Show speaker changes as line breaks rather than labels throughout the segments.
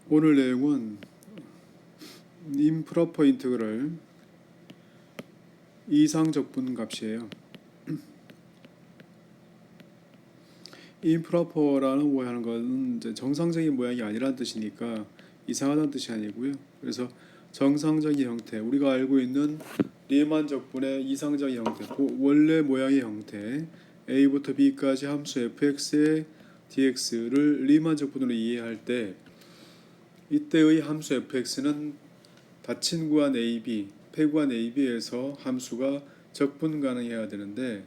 오늘 내용은 임프로퍼 인테그럴 이상적분 값이에요. 임프로퍼라는 모양하는 것은 이제 정상적인 모양이 아니라는 뜻이니까 이상하다는 뜻이 아니고요. 그래서 정상적인 형태, 우리가 알고 있는 리만 적분의 이상적인 형태, 원래 모양의 형태, a부터 b까지 함수 fx의 dx를 리만 적분으로 이해할 때 이때의 함수 fx는 닫힌 구간 AB, 폐구간 AB에서 함수가 적분 가능해야 되는데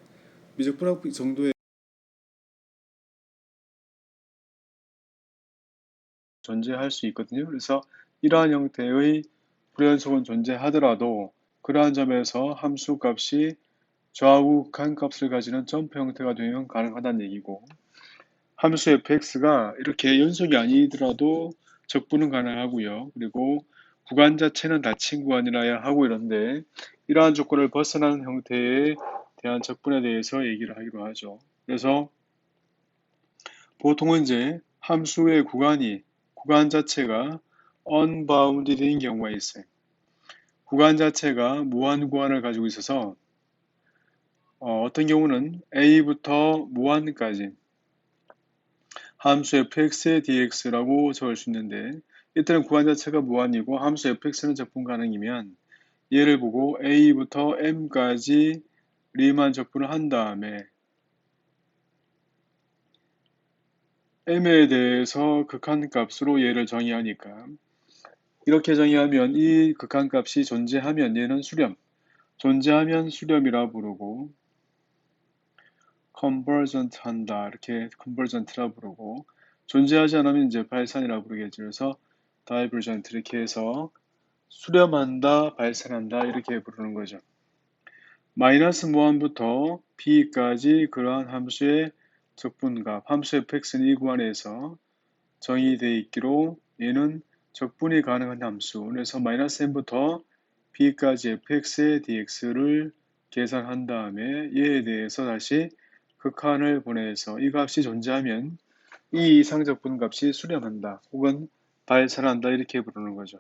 미적분학 정도의 존재할 수 있거든요. 그래서 이러한 형태의 불연속은 존재하더라도 그러한 점에서 함수 값이 좌우간 값을 가지는 점프 형태가 되면 가능하다는 얘기고, 함수 fx가 이렇게 연속이 아니더라도 적분은 가능하고요. 그리고 구간 자체는 닫힌 구간이라야 하고 이런데 이러한 조건을 벗어나는 형태에 대한 적분에 대해서 얘기를 하기로 하죠. 그래서 보통은 이제 함수의 구간 자체가 unbounded인 경우가 있어요. 구간 자체가 무한 구간을 가지고 있어서 어떤 경우는 a부터 무한까지 함수 fx의 dx라고 적을 수 있는데, 이때는 구간 자체가 무한이고 함수 fx는 적분 가능이면 얘를 보고 a부터 m까지 리만 적분을 한 다음에 m에 대해서 극한값으로 얘를 정의하니까, 이렇게 정의하면 이 극한값이 존재하면 얘는 수렴, 존재하면 수렴이라 부르고, convergent 한다 이렇게 convergent라 부르고, 존재하지 않으면 이제 발산이라 부르겠죠. 그래서 divergent 이렇게 해서 수렴한다, 발산한다 이렇게 부르는 거죠. 마이너스 무한부터 b까지 그러한 함수의 적분값, 함수 fx는 이 구간에서 정의되어 있기로 얘는 적분이 가능한 함수, 그래서 마이너스 m부터 b까지 fx의 dx를 계산한 다음에 얘에 대해서 다시 극한을 보내서 이 값이 존재하면 이 이상적분 값이 수렴한다 혹은 발산한다 이렇게 부르는 거죠.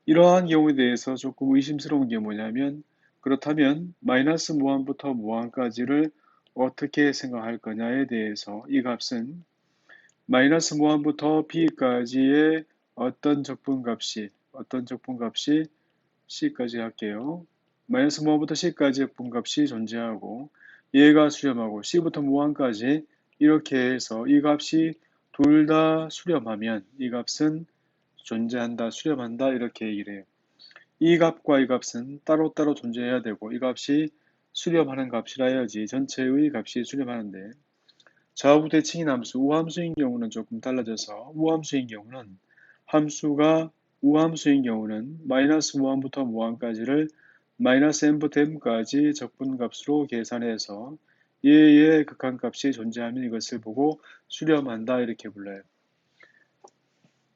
이러한 경우에 대해서 조금 의심스러운 게 뭐냐면, 그렇다면 마이너스 무한부터 무한까지를 어떻게 생각할 거냐에 대해서 이 값은 마이너스 무한부터 b까지의 어떤 적분값이 c까지 할게요. 마이너스 무한부터 c까지의 적분값이 존재하고 얘가 수렴하고 c부터 무한까지 이렇게 해서 이 값이 둘 다 수렴하면 이 값은 존재한다, 수렴한다 이렇게 얘기를 해요. 이 값과 이 값은 따로따로 존재해야 되고 이 값이 수렴하는 값이라 해야지 전체의 값이 수렴하는데, 좌우 대칭인 함수, 우함수인 경우는 조금 달라져서 우함수인 경우는 함수가 우함수인 경우는 마이너스 무한부터 무한까지를 마이너스 m부터 m까지 적분값으로 계산해서 얘의 극한값이 존재하면 이것을 보고 수렴한다 이렇게 불러요.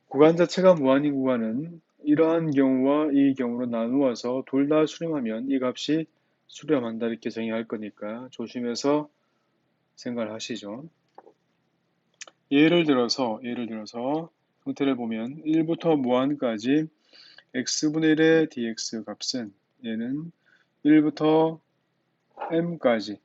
구간 자체가 무한인 구간은 이러한 경우와 이 경우로 나누어서 둘 다 수렴하면 이 값이 수렴한다 이렇게 정의할 거니까 조심해서 생각을 하시죠. 예를 들어서 형태를 보면 1부터 무한까지 x분의 1의 dx 값은 얘는 1부터 m까지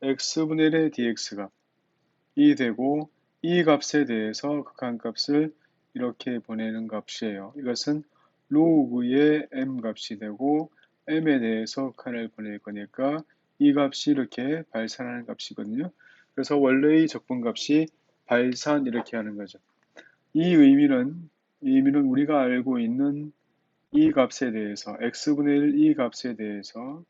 x분의 1의 dx 값이 되고, 이 값에 대해서 극한값을 이렇게 보내는 값이에요. 이것은 로그의 m 값이 되고 m에 대해서 극한을 보낼 거니까 이 값이 이렇게 발산하는 값이거든요. 그래서 원래의 적분값이 발산 이렇게 하는 거죠. 이 의미는 우리가 알고 있는 이 값에 대해서 x분의 1 이 값에 대해서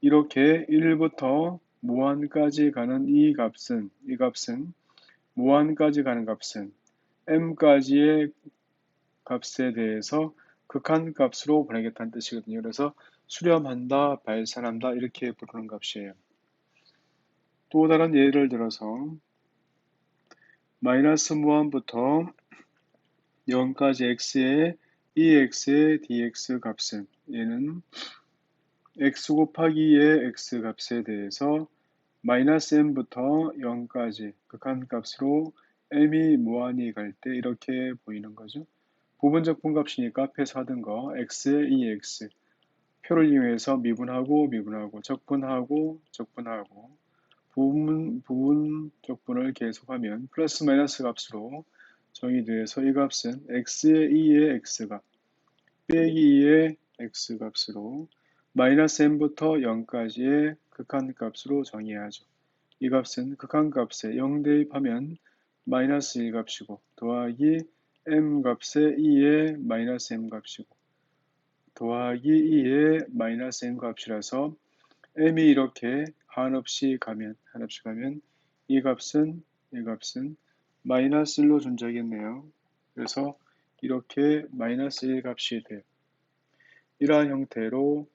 이렇게 1부터 무한까지 가는 이 값은 무한까지 가는 값은 m까지의 값에 대해서 극한값으로 보내겠다는 뜻이거든요. 그래서 수렴한다, 발산한다 이렇게 부르는 값이에요. 또 다른 예를 들어서 마이너스 무한부터 0까지 x의 이 x의 dx 값은 얘는 x 곱하기 2의 x 값에 대해서 마이너스 m부터 0까지 극한값으로 m이 무한히 갈 때 이렇게 보이는 거죠. 부분적 분값이니까 앞에서 하던 거 x에 2x 표를 이용해서 미분하고 미분하고 적분하고 적분하고 부분 적분을 계속하면 플러스 마이너스 값으로 정의돼서 이 값은 x의 2의 x값 빼기 2의 x값으로 마이너스 m부터 0까지의 극한값으로 정의하죠. 이 값은 극한값에 0 대입하면 마이너스 1값이고 더하기 m값에 2의 마이너스 m값이고 더하기 2의 마이너스 m값이라서 m이 이렇게 한없이 가면 이 값은 마이너스 1로 존재하겠네요. 그래서 이렇게 마이너스 1 값이 돼요. 이러한 형태로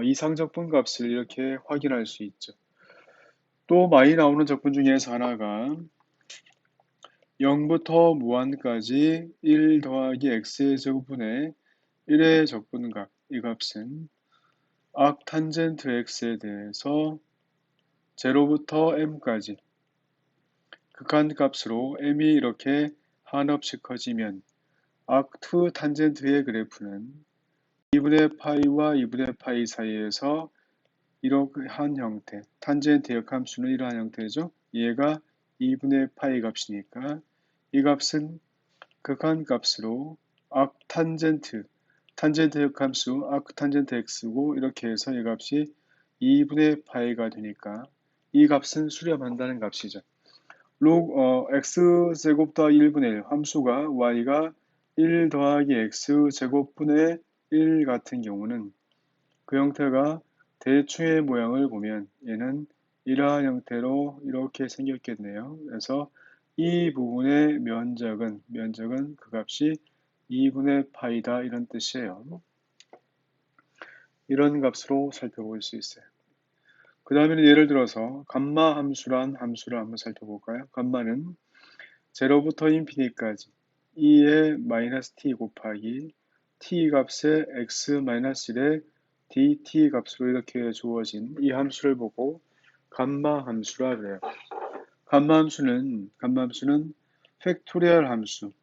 이상적분 값을 이렇게 확인할 수 있죠. 또 많이 나오는 적분 중에서 하나가 0부터 무한까지 1 더하기 x의 제곱분의 1의 적분값 이 값은 arctangen트 x에 대해서 0부터 m까지 극한값으로 m이 이렇게 한없이 커지면 arc2 탄젠트의 그래프는 2분의 파이와 2분의 파이 사이에서 이러한 형태, 탄젠트 역함수는 이러한 형태죠. 얘가 2분의 파이 값이니까 이 값은 극한값으로 arctangen트, 탄젠트 역함수 arctangen트 x고 이렇게 해서 이 값이 2분의 파이가 되니까 이 값은 수렴한다는 값이죠. x제곱 더하기 1분의 1 함수가 y가 1 더하기 x제곱분의 1 같은 경우는 그 형태가 대충의 모양을 보면 얘는 이러한 형태로 이렇게 생겼겠네요. 그래서 이 부분의 면적은 그 값이 2분의 파이다 이런 뜻이에요. 이런 값으로 살펴볼 수 있어요. 그 다음에는 예를 들어서 감마 함수란 함수를 한번 살펴볼까요? 감마는 0부터 인피니까지 2의 마이너스 t 곱하기 t 값의 x 마이너스 1의 dt 값으로 이렇게 주어진 이 함수를 보고 감마 함수라 그래요. 감마 함수는 팩토리얼 함수.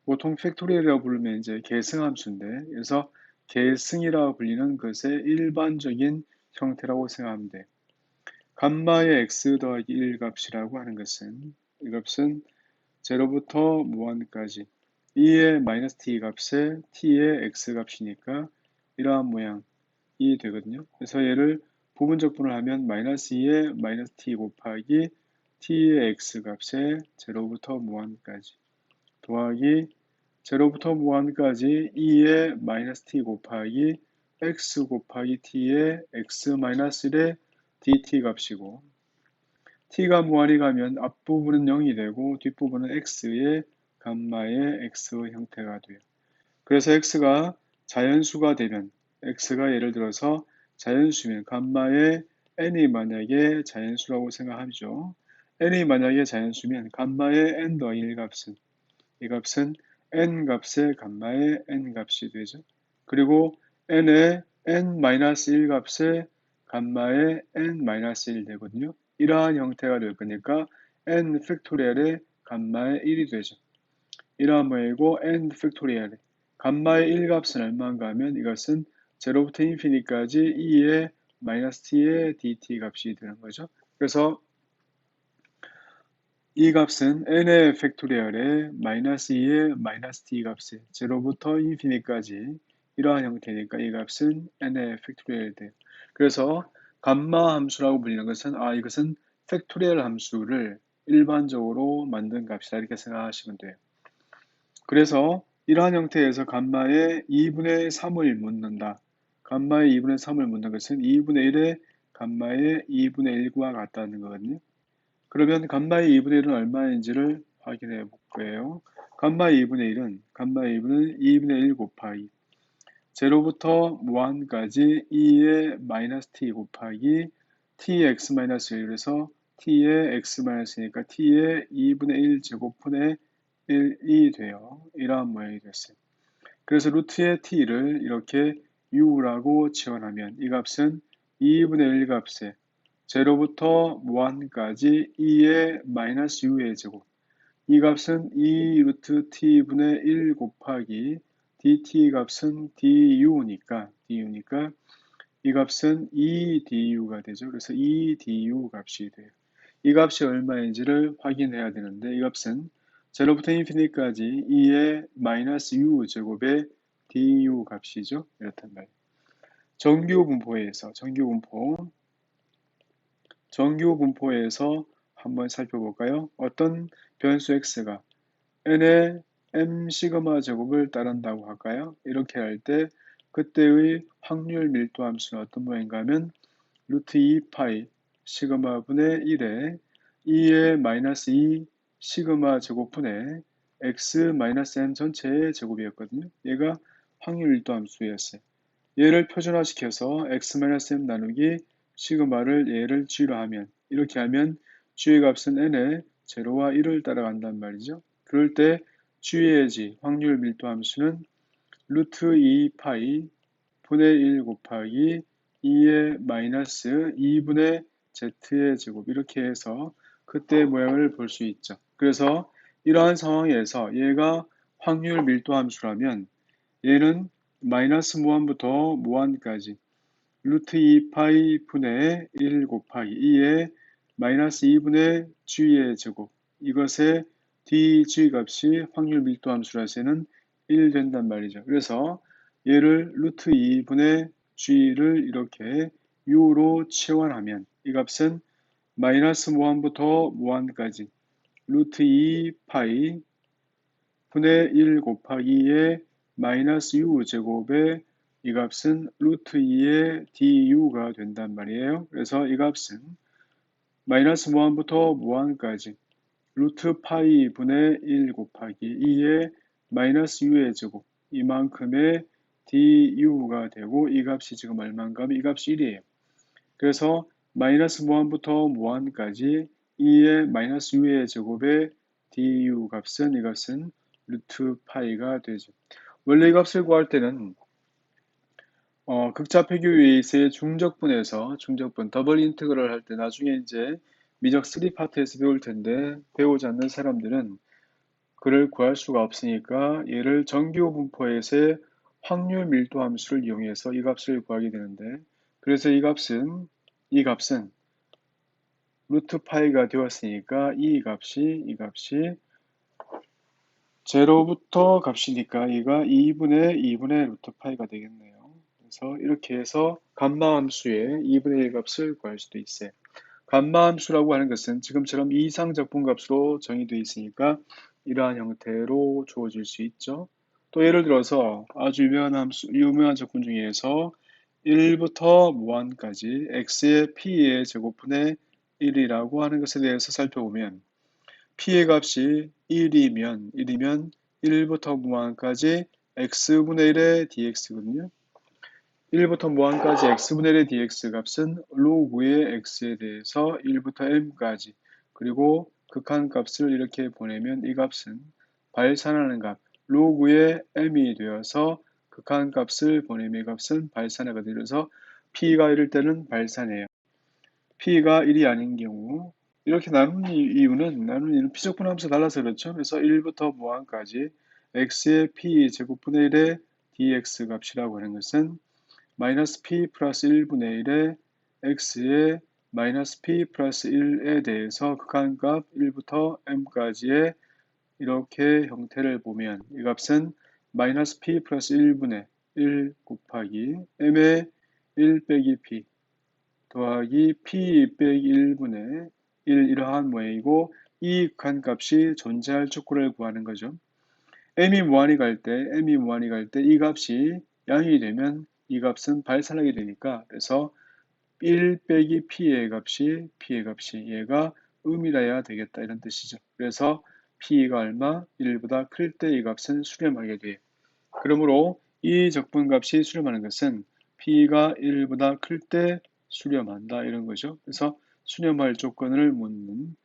보통 팩토리얼이라고 부르면 이제 계승 함수인데 그래서 계승이라고 불리는 것의 일반적인 형태라고 생각하면 돼. 감마의 x 더하기 1 값이라고 하는 것은 이 값은 0부터 무한까지 2의 마이너스 t 값에 t의 x 값이니까 이러한 모양이 되거든요. 그래서 얘를 부분적분을 하면 마이너스 2의 마이너스 t 곱하기 t의 x 값에 0부터 무한까지 더하기 0부터 무한까지 2의 마이너스 t 곱하기 x 곱하기 t의 x 마이너스 1의 dt 값이고 t가 무한히 가면 앞부분은 0이 되고 뒷부분은 x의 감마의 x 형태가 돼요. 그래서 x가 자연수가 되면 x가 예를 들어서 자연수면 감마의 n이 만약에 자연수라고 생각하죠. n이 만약에 자연수면 감마의 n 더하기 1 값은 이 값은 n 값의 감마의 n 값이 되죠. 그리고 n의 n-1 값의 감마의 n-1 되거든요. 이러한 형태가 될 거니까 n 팩토리얼의 감마의 1이 되죠. 이러한 모양이고 n 팩토리얼의 감마의 1값은 얼마인가 하면 이것은 0부터 인피니까지 2의 마이너스 t의 dt 값이 되는 거죠. 그래서 이 값은 n의 팩토리얼의 마이너스 2의 마이너스 t 값에 0부터 인피니까지 이러한 형태니까 이 값은 n의 팩토리얼이 돼요. 그래서 감마 함수라고 불리는 것은 이것은 팩토리얼 함수를 일반적으로 만든 값이다 이렇게 생각하시면 돼요. 그래서 이러한 형태에서 감마의 2분의 3을 묻는다. 감마의 2분의 3을 묻는 것은 2분의 1의 감마의 2분의 1과 같다는 거거든요. 그러면 감마의 2분의 1은 얼마인지를 확인해 볼 거예요. 감마의 2분의 1은 2분의 1 곱하기 0부터 무한까지 2의 마이너스 t 곱하기 t의 x 마이너스 1에서 t의 x 마이너스니까 t의 2분의 1 제곱분의 1이 돼요. 이러한 모양이 됐어요. 그래서 루트의 t를 이렇게 u라고 지원하면 이 값은 2분의 1 값에 제로부터 무한까지 2의 마이너스 u의 제곱. 이 값은 2 루트 t분의 1 곱하기 dt 값은 du니까 이 값은 2du가 되죠. 그래서 2du 값이 돼요. 이 값이 얼마인지를 확인해야 되는데 이 값은 제로부터 인피니트까지 2의 마이너스 u 제곱의 du 값이죠. 이렇단 말이에요. 정규 분포에서 한번 살펴볼까요? 어떤 변수 x가 n의 m 시그마 제곱을 따른다고 할까요? 이렇게 할 때 그때의 확률 밀도 함수는 어떤 모양인가 하면 루트 2파이 시그마 분의 1에 2의 마이너스 2 시그마 제곱분의 x 마이너스 m 전체의 제곱이었거든요. 얘가 확률 밀도 함수였어요. 얘를 표준화시켜서 x-m 나누기 시그마를 얘를 g로 하면 이렇게 하면 g의 값은 n의 제로와 1을 따라간단 말이죠. 그럴 때 g의 g 확률 밀도 함수는 루트 2파이 분의 1 곱하기 2의 마이너스 2분의 z의 제곱 이렇게 해서 그때 모양을 볼 수 있죠. 그래서 이러한 상황에서 얘가 확률 밀도 함수라면 얘는 마이너스 무한부터 무한까지 루트 2파이 분의 1 곱하기 2의 마이너스 2분의 g의 제곱 이것의 dg 값이 확률 밀도 함수라서 얘는 1 된단 말이죠. 그래서 얘를 루트 2분의 g를 이렇게 u로 치환하면 이 값은 마이너스 무한부터 무한까지 루트 2파이 분의 1 곱하기 2의 마이너스 u 제곱의 이 값은 루트 2의 du가 된단 말이에요. 그래서 이 값은 마이너스 무한부터 무한까지 루트 파이 분의 1 곱하기 2의 마이너스 u의 제곱 이만큼의 du가 되고 이 값이 지금 얼마인가 하면 이 값이 1이에요. 그래서 마이너스 무한부터 무한까지 2의 마이너스 u의 제곱의 du 값은 이것은 루트 파이가 되죠. 원래 이 값을 구할 때는 극좌 패교 웨이트의 중적분에서 더블 인테그럴 할 때 나중에 이제 미적 3파트에서 배울 텐데 배우지 않는 사람들은 그를 구할 수가 없으니까 얘를 정규 분포에서의 확률 밀도 함수를 이용해서 이 값을 구하게 되는데 그래서 이 값은 루트 파이가 되었으니까 이 값이 제로부터 값이니까 얘가 2분의 루트 파이가 되겠네요. 그래서 이렇게 해서 감마 함수의 2분의 1 값을 구할 수도 있어요. 감마 함수라고 하는 것은 지금처럼 이상 적분값으로 정의되어 있으니까 이러한 형태로 주어질 수 있죠. 또 예를 들어서 아주 유명한 적분 중에서 1부터 무한까지 x의 p의 제곱분의 1이라고 하는 것에 대해서 살펴보면 p의 값이 1이면 1부터 무한까지 x분의 1의 dx거든요. 1부터 무한까지 x분의 1의 dx 값은 로그의 x에 대해서 1부터 m까지 그리고 극한값을 이렇게 보내면 이 값은 발산하는 값 로그의 m이 되어서 극한값을 보내면 이 값은 발산하거든요. 그래서 p가 1일 때는 발산해요. p가 1이 아닌 경우 이렇게 나눈 이유는 피적분 함수가 달라서 그렇죠. 그래서 1부터 무한까지 x의 p 제곱분의 1의 dx 값이라고 하는 것은 마이너스 p 플러스 1분의 1의 x의 마이너스 p 플러스 1에 대해서 극한값 1부터 m까지의 이렇게 형태를 보면 이 값은 마이너스 p 플러스 1분의 1 곱하기 m의 1 빼기 p 더하기 p 빼기 1분의 1 이러한 모양이고 이 극한값이 존재할 촉구를 구하는 거죠. m이 무한히 갈 때 이 값이 0이 되면 이 값은 발산하게 되니까 그래서 1 빼기 p의 값이 얘가 음이라야 되겠다 이런 뜻이죠. 그래서 p가 얼마? 1보다 클 때 이 값은 수렴하게 돼요. 그러므로 이 적분값이 수렴하는 것은 p가 1보다 클 때 수렴한다 이런 거죠. 그래서 수렴할 조건을 묻는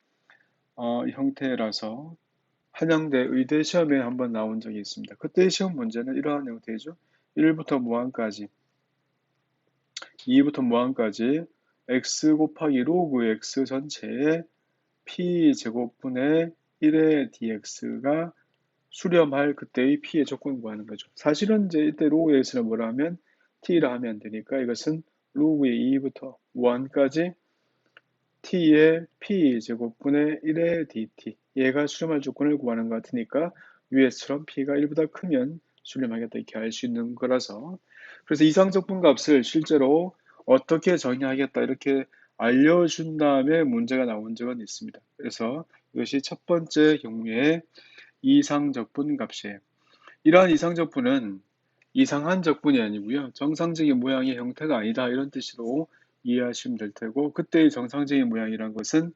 형태라서 한양대 의대 시험에 한번 나온 적이 있습니다. 그때 시험 문제는 이러한 형태죠. 1부터 무한까지 2부터 무한까지 x 곱하기 로그 x 전체에 p 제곱분의 1의 dx가 수렴할 그때의 p의 조건 구하는 거죠. 사실은 이제 이때 로그 x는 뭐라 하면 t라 하면 안 되니까 이것은 로그의 2부터 1까지 t의 p 제곱분의 1의 dt 얘가 수렴할 조건을 구하는 것 같으니까 위에처럼 p가 1보다 크면 수렴하겠다 이렇게 알 수 있는 거라서 그래서 이상적분 값을 실제로 어떻게 정의하겠다 이렇게 알려준 다음에 문제가 나온 적은 있습니다. 그래서 이것이 첫 번째 경우에 이상적분 값이에요. 이러한 이상적분은 이상한 적분이 아니고요. 정상적인 모양의 형태가 아니다 이런 뜻으로 이해하시면 될 테고 그때의 정상적인 모양이란 것은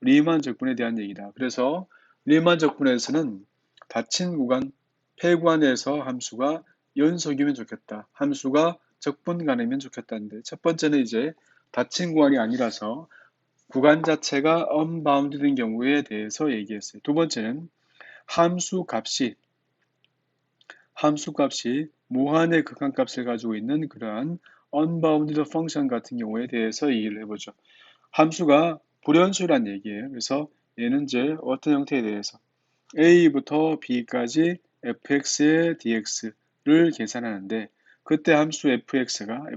리만 적분에 대한 얘기다. 그래서 리만 적분에서는 닫힌 구간, 폐구간에서 함수가 연속이면 좋겠다. 함수가 적분간이면 좋겠다는데 첫 번째는 이제 닫힌 구간이 아니라서 구간 자체가 unbounded인 경우에 대해서 얘기했어요. 두 번째는 함수 값이 무한의 극한값을 가지고 있는 그러한 unbounded function 같은 경우에 대해서 얘기를 해보죠. 함수가 불연수란 얘기예요. 그래서 얘는 이제 어떤 형태에 대해서 a부터 b까지 fx의 dx를 계산하는데 그때 함수 fx가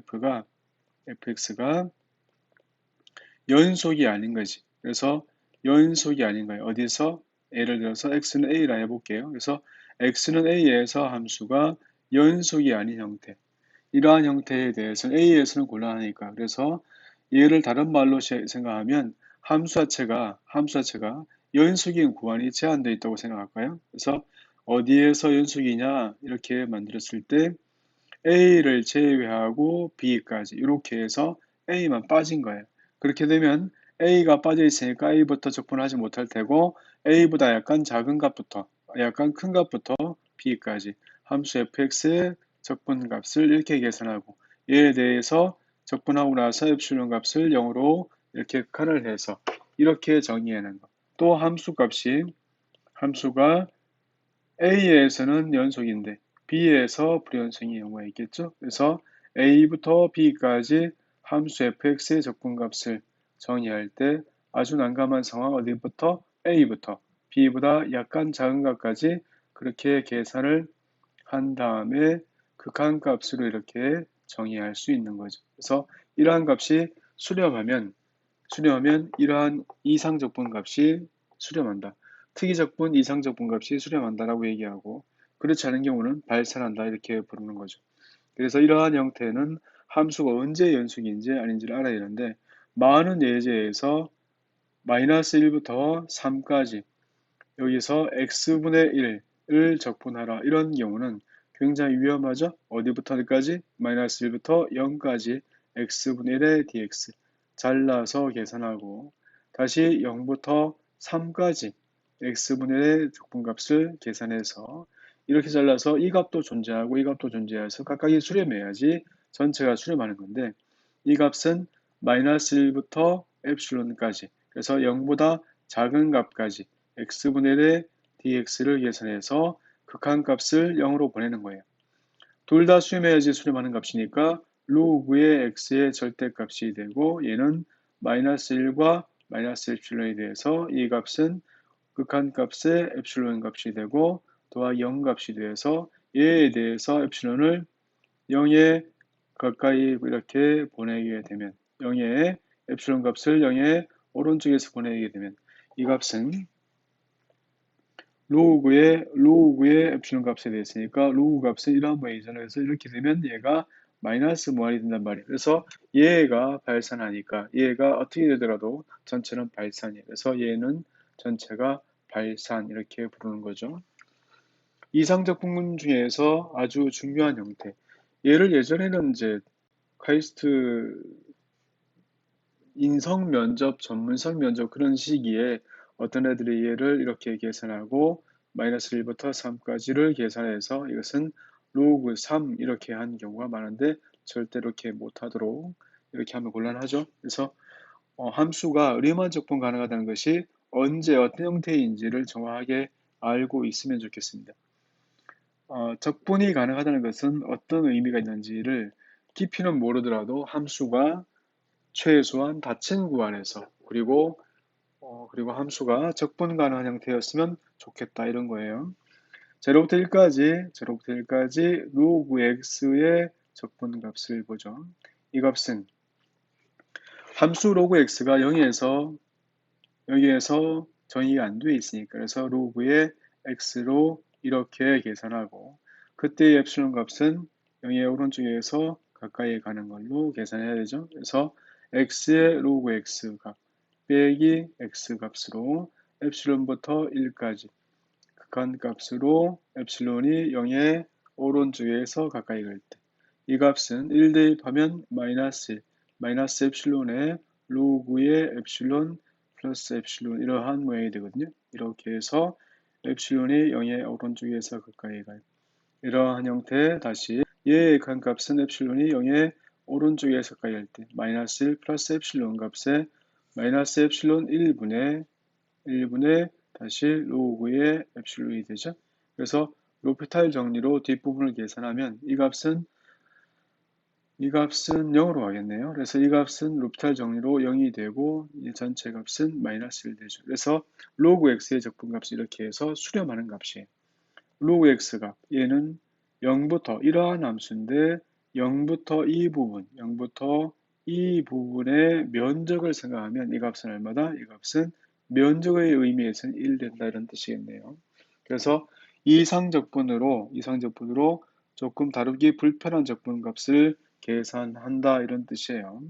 연속이 아닌 거지. 그래서 연속이 아닌 거예요. 어디서? 예를 들어서 x는 a라 해볼게요. 그래서 x는 a에서 함수가 연속이 아닌 형태. 이러한 형태에 대해서는 a에서는 곤란하니까. 그래서 얘를 다른 말로 생각하면 함수 자체가 연속인 구간이 제한되어 있다고 생각할까요? 그래서 어디에서 연속이냐 이렇게 만들었을 때 A를 제외하고 B까지 이렇게 해서 A만 빠진 거예요. 그렇게 되면 A가 빠져 있으니까 A부터 적분하지 못할 테고 A보다 약간 큰 값부터 B까지 함수 fx의 적분값을 이렇게 계산하고 얘에 대해서 적분하고 나서 엡실론 값을 0으로 이렇게 칸을 해서 이렇게 정의하는 것. 또 함수가 A에서는 연속인데 B에서 불연속인 경우가 있겠죠. 그래서 A부터 B까지 함수 fx의 적분값을 정의할 때 아주 난감한 상황 어디부터? A부터 B보다 약간 작은 값까지 그렇게 계산을 한 다음에 극한값으로 이렇게 정의할 수 있는 거죠. 그래서 이러한 값이 수렴하면 이러한 이상적분 값이 수렴한다. 특이적분, 이상적분 값이 수렴한다라고 얘기하고 그렇지 않은 경우는 발산한다 이렇게 부르는 거죠. 그래서 이러한 형태는 함수가 언제 연속인지 아닌지를 알아야 되는데 많은 예제에서 마이너스 1부터 3까지 여기서 x분의 1을 적분하라 이런 경우는 굉장히 위험하죠. 어디부터 어디까지? 마이너스 1부터 0까지 x분의 1의 dx 잘라서 계산하고 다시 0부터 3까지 x분의 1의 적분값을 계산해서 이렇게 잘라서 이 값도 존재하고 이 값도 존재해서 각각이 수렴해야지 전체가 수렴하는 건데 이 값은 마이너스 1부터 엡실론까지 그래서 0보다 작은 값까지 x분의 1의 dx를 계산해서 극한값을 0으로 보내는 거예요. 둘 다 수렴해야지 수렴하는 값이니까 로그의 x의 절대값이 되고 얘는 마이너스 1과 마이너스 엡실론에 대해서 이 값은 극한값의 엡실론 값이 되고 또한 0 값이 돼서 얘에 대해서 엡실론을 0에 가까이 이렇게 보내게 되면 0에 엡실론 값을 0의 오른쪽에서 보내게 되면 이 값은 로그의 엡실론 값에 대했으니까 로그 값은 이러한 모양이잖아요. 그래서 이렇게 되면 얘가 마이너스 무한이 된단 말이에요. 그래서 얘가 발산하니까 얘가 어떻게 되더라도 전체는 발산이에요. 그래서 얘는 전체가 발산 이렇게 부르는 거죠. 이상적 분문 중에서 아주 중요한 형태. 얘를 예전에는 이제 카이스트 인성 면접, 전문성 면접 그런 시기에 어떤 애들이 얘를 이렇게 계산하고 마이너스 1부터 3까지를 계산해서 이것은 로그 3 이렇게 한 경우가 많은데 절대 이렇게 못하도록 이렇게 하면 곤란하죠. 그래서 함수가 리만 적분 가능하다는 것이 언제 어떤 형태인지를 정확하게 알고 있으면 좋겠습니다. 적분이 가능하다는 것은 어떤 의미가 있는지를 깊이는 모르더라도 함수가 최소한 닫힌 구간에서 그리고 함수가 적분 가능한 형태였으면 좋겠다 이런 거예요. 0부터 1까지 로그 x의 적분 값을 보죠. 이 값은 함수 로그 x가 0에서 여기에서 정의가 안 돼 있으니까 그래서 로그의 x로 이렇게 계산하고 그때의 엡실론 값은 0의 오른쪽에서 가까이 가는 걸로 계산해야 되죠. 그래서 x의 로그 x 값 빼기 x 값으로 엡실론부터 1까지 극한 값으로 엡실론이 0의 오른쪽에서 가까이 갈 때 이 값은 1 대입하면 마이너스 1, 마이너스 엡실론의 로그의 엡실론 플러스 엡실론 이러한 모양이 되거든요. 이렇게 해서 엡실론이 0의 오른쪽에서 가까이 가요. 이러한 형태 다시 얘의 극한값은 엡실론이 0의 오른쪽에서 가까이 갈 때 마이너스 1 플러스 엡실론 값에 마이너스 엡실론 1분의 다시 로그의 엡실론이 되죠. 그래서 로피탈 정리로 뒷부분을 계산하면 이 값은 0으로 가겠네요. 그래서 이 값은 로피탈 정리로 0이 되고 이 전체 값은 마이너스 1 되죠. 그래서 로그 x의 적분값이 이렇게 해서 수렴하는 값이에요. 로그 x 값 얘는 0부터 이러한 함수인데 0부터 이 부분의 면적을 생각하면 이 값은 얼마다? 이 값은 면적의 의미에서는 1 된다 이런 뜻이겠네요. 그래서 이상적분으로 조금 다루기 불편한 적분값을 계산한다 이런 뜻이에요.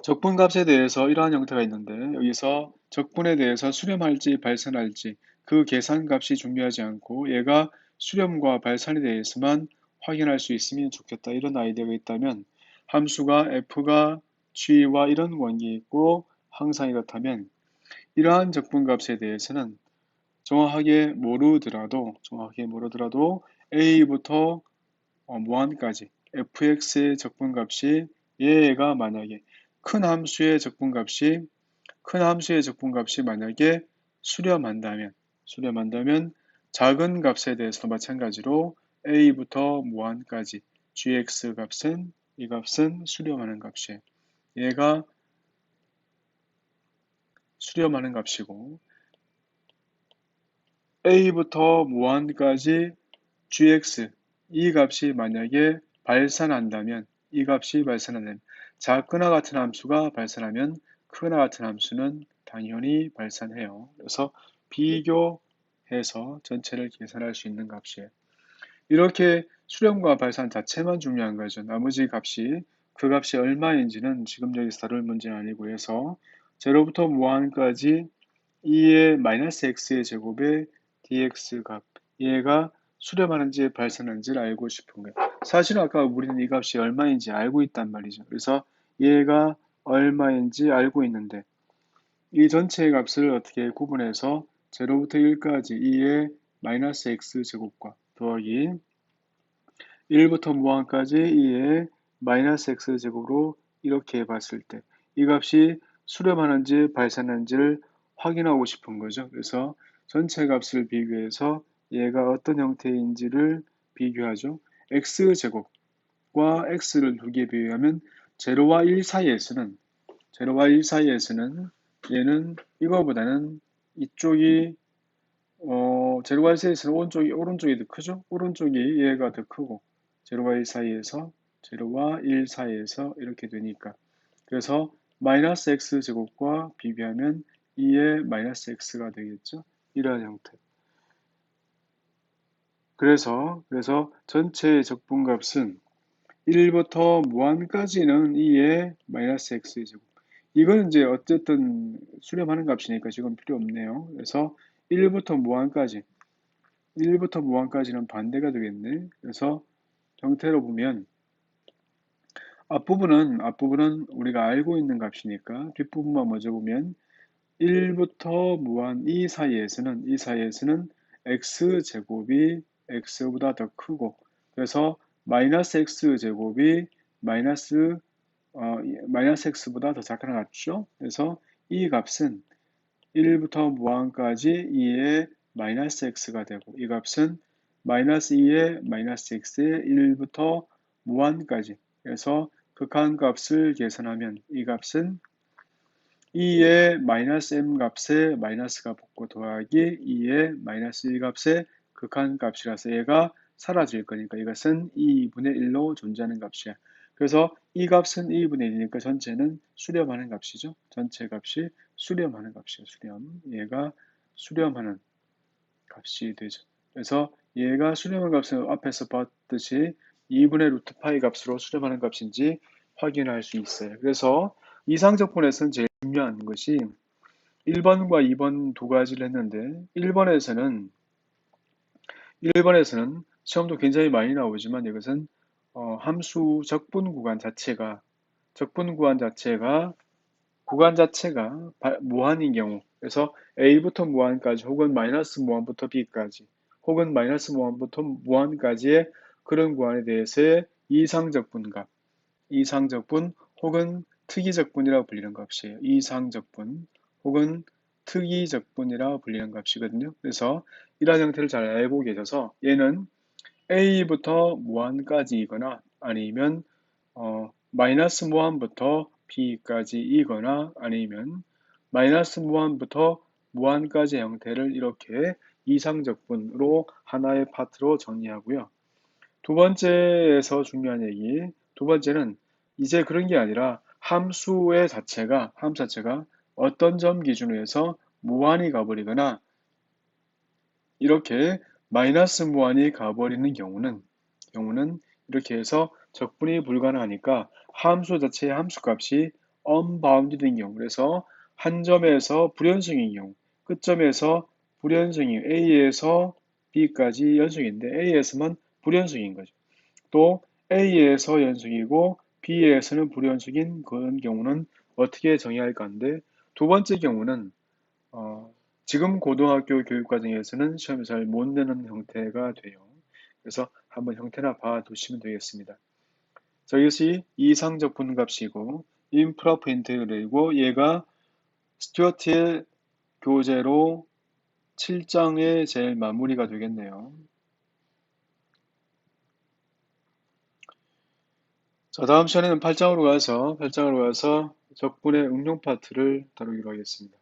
적분값에 대해서 이러한 형태가 있는데 여기서 적분에 대해서 수렴할지 발산할지 그 계산값이 중요하지 않고 얘가 수렴과 발산에 대해서만 확인할 수 있으면 좋겠다 이런 아이디어가 있다면 함수가 f가 g와 이런 관계가 있고 항상 이렇다면 이러한 적분값에 대해서는 정확하게 모르더라도 a부터 무한까지 fx의 적분값이 얘가 만약에 큰 함수의 적분값이 만약에 수렴한다면 작은 값에 대해서 마찬가지로 a부터 무한까지 gx 값은 이 값은 수렴하는 값이에요. 얘가 수렴하는 값이고 a부터 무한까지 gx 이 값이 만약에 발산한다면 작거나 같은 함수가 발산하면 크거나 같은 함수는 당연히 발산해요. 그래서 비교해서 전체를 계산할 수 있는 값이에요. 이렇게 수렴과 발산 자체만 중요한 거죠. 나머지 값이 그 값이 얼마인지는 지금 여기서 다룰 문제는 아니고 해서 0부터 무한까지 2의 마이너스 x의 제곱의 dx 값 얘가 수렴하는지 발산하는지를 알고 싶은 거예요. 사실은 아까 우리는 이 값이 얼마인지 알고 있단 말이죠. 그래서 얘가 얼마인지 알고 있는데 이 전체의 값을 어떻게 구분해서 0부터 1까지 2의 마이너스 x 제곱과 더하기 1부터 무한까지 2의 마이너스 x 제곱으로 이렇게 봤을 때 이 값이 수렴하는지 발산하는지를 확인하고 싶은 거죠. 그래서 전체 값을 비교해서 얘가 어떤 형태인지를 비교하죠. x제곱과 x를 두 개 비교하면 0와 1 사이에서는 얘는 이거보다는 이쪽이 0과 1 사이에서는 오른쪽이 더 크죠? 오른쪽이 얘가 더 크고 0와 1 사이에서 0와 1 사이에서 이렇게 되니까 그래서 마이너스 x 제곱과 비교하면 2의 마이너스 x가 되겠죠? 이러한 형태. 그래서 전체의 적분값은 1부터 무한까지는 2의 마이너스 x 제곱. 이거는 이제 어쨌든 수렴하는 값이니까 지금 필요 없네요. 그래서 1부터 무한까지는 반대가 되겠네. 그래서 형태로 보면 앞부분은 우리가 알고 있는 값이니까 뒷부분만 먼저 보면 1부터 무한 이 사이에서는 x제곱이 x보다 더 크고 그래서 마이너스 x제곱이 마이너스 x보다 더 작거나 같죠? 그래서 이 값은 1부터 무한까지 2의 마이너스 x가 되고 이 값은 마이너스 2의 마이너스 x의 1부터 무한까지 그래서 극한값을 계산하면 이 값은 2의 마이너스 m 값에 마이너스가 붙고 더하기 2의 마이너스 1 값의 극한값이라서 얘가 사라질 거니까 이것은 2분의 1로 존재하는 값이야. 그래서 이 값은 2분의 1이니까 전체는 수렴하는 값이죠. 전체 값이 수렴하는 값이에요. 수렴. 얘가 수렴하는 값이 되죠. 그래서 얘가 수렴하는 값은 앞에서 봤듯이 2분의 루트 파이 값으로 수렴하는 값인지 확인할 수 있어요. 그래서 이상적분에서는 제일 중요한 것이 1번과 2번 두 가지를 했는데 1번에서는 시험도 굉장히 많이 나오지만 이것은 함수 구간 자체가 무한인 경우, 그래서 A부터 무한까지 혹은 마이너스 무한부터 B까지 혹은 마이너스 무한부터 무한까지의 그런 구간에 대해서의 이상적분값, 이상적분 혹은 특이적분이라고 불리는 값이에요. 이상적분 혹은 특이적분이라고 불리는 값이거든요. 그래서 이러한 형태를 잘 알고 계셔서 얘는 A부터 무한까지이거나 아니면 마이너스 무한부터 B까지이거나 아니면 마이너스 무한부터 무한까지 형태를 이렇게 이상적분으로 하나의 파트로 정리하고요. 두 번째에서 중요한 얘기, 두 번째는 이제 그런 게 아니라 함수 자체가 어떤 점 기준으로 해서 무한히 가버리거나 이렇게 마이너스 무한히 가버리는 경우는 이렇게 해서 적분이 불가능하니까 함수 자체의 함수값이 unbounded인 경우, 그래서 한 점에서 불연승인 경우, 끝점에서 불연승인 A에서 B까지 연승인데 A에서만 불연승인 거죠. 또 A에서 연승이고 B에서는 불연승인 그런 경우는 어떻게 정의할 건데, 두 번째 경우는 어, 지금 고등학교 교육과정에서는 시험에 잘 못 내는 형태가 돼요. 그래서 한번 형태나 봐두시면 되겠습니다. 자, 이것이 이상적 분값이고 임프로퍼 인테그럴이고 얘가 스튜어트의 교재로 7장의 제일 마무리가 되겠네요. 자, 다음 시간에는 8장으로 가서 적분의 응용 파트를 다루기로 하겠습니다.